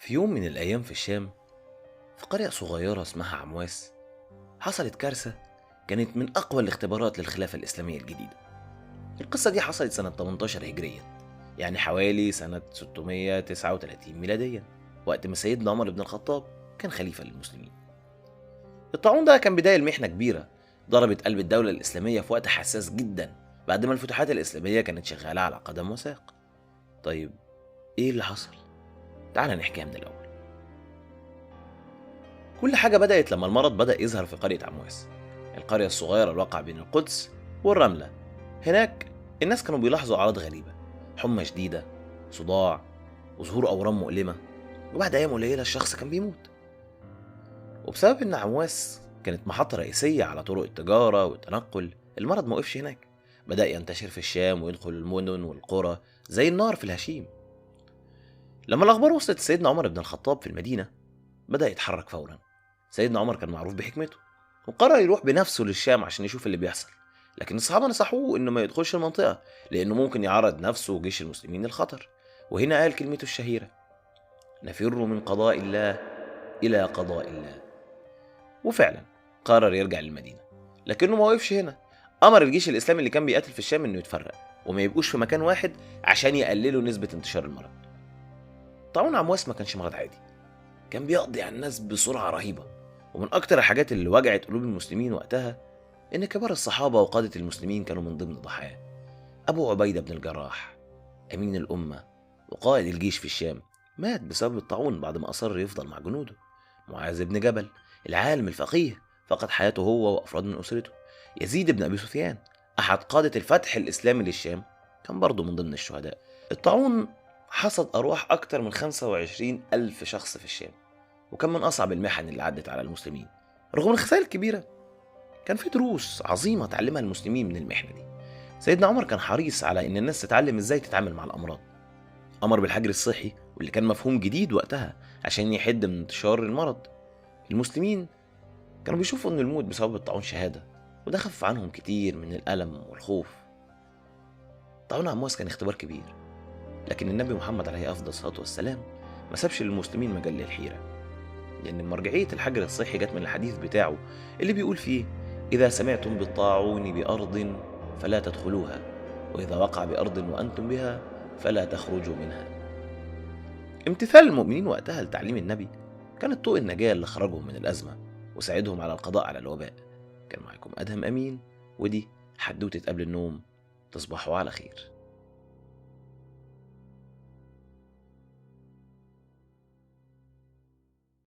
في يوم من الأيام في الشام، في قرية صغيرة اسمها عمواس، حصلت كارثة كانت من أقوى الاختبارات للخلافة الإسلامية الجديدة. القصة دي حصلت سنة 18 هجريا، يعني حوالي سنة 639 ميلاديا، وقت ما سيدنا عمر بن الخطاب كان خليفة للمسلمين. الطاعون ده كان بداية لمحنة كبيرة ضربت قلب الدولة الإسلامية في وقت حساس جدا، بعد ما الفتوحات الإسلامية كانت شغالة على قدم وساق. طيب إيه اللي حصل؟ تعال نحكيها من الأول. كل حاجة بدأت لما المرض بدأ يظهر في قرية عمواس، القرية الصغيرة الواقعة بين القدس والرملة. هناك الناس كانوا بيلاحظوا أعراض غريبة، حمى شديدة، صداع، وظهور أورام مؤلمة، وبعد أيام قليلة الشخص كان بيموت. وبسبب إن عمواس كانت محطة رئيسية على طرق التجارة والتنقل، المرض ما وقفش هناك، بدأ ينتشر في الشام ويدخل المدن والقرى زي النار في الهشيم. لما الأخبار وصلت لسيدنا عمر بن الخطاب في المدينة، بدأ يتحرك فورا. سيدنا عمر كان معروف بحكمته، وقرر يروح بنفسه للشام عشان يشوف اللي بيحصل، لكن الصحابة نصحوه انه ما يدخلش المنطقة لانه ممكن يعرض نفسه وجيش المسلمين للخطر. وهنا قال كلمته الشهيرة: نفر من قضاء الله الى قضاء الله. وفعلا قرر يرجع للمدينة، لكنه ما وقفش هنا. امر الجيش الاسلامي اللي كان بيقاتل في الشام انه يتفرق وما يبقوش في مكان واحد عشان يقللوا نسبة انتشار المرض. طاعون عمواس ما كانش مرض عادي، كان بيقضي على الناس بسرعة رهيبة. ومن أكتر الحاجات اللي وجعت قلوب المسلمين وقتها إن كبار الصحابة وقادة المسلمين كانوا من ضمن ضحاياه. أبو عبيدة بن الجراح، أمين الأمة وقائد الجيش في الشام، مات بسبب الطاعون بعد ما أصر يفضل مع جنوده. معاذ بن جبل، العالم الفقيه، فقد حياته هو وأفراد من أسرته. يزيد بن أبي سفيان، أحد قادة الفتح الإسلامي للشام، كان برضه من ضمن الشهداء. الطاعون حصد أرواح أكتر من 25 ألف شخص في الشام، وكان من أصعب المحن اللي عدت على المسلمين. رغم الخسائر الكبيرة، كان في دروس عظيمة تعلمها المسلمين من المحنة دي. سيدنا عمر كان حريص على إن الناس تتعلم إزاي تتعامل مع الأمراض. أمر بالحجر الصحي، واللي كان مفهوم جديد وقتها، عشان يحد من انتشار المرض. المسلمين كانوا بيشوفوا إن الموت بسبب الطاعون شهادة، وده خفف عنهم كتير من الألم والخوف. طاعون عمواس كان اختبار كبير، لكن النبي محمد عليه أفضل الصلاة والسلام ما سابش للمسلمين مجال للحيرة، لأن مرجعية الحجر الصحي جت من الحديث بتاعه اللي بيقول فيه: إذا سمعتم بالطاعون بأرض فلا تدخلوها، وإذا وقع بأرض وأنتم بها فلا تخرجوا منها. امتثال المؤمنين وقتها لتعليم النبي كانت طوق النجاة اللي خرجهم من الأزمة وساعدهم على القضاء على الوباء. كان معكم أدهم أمين، ودي حدوتة قبل النوم. تصبحوا على خير.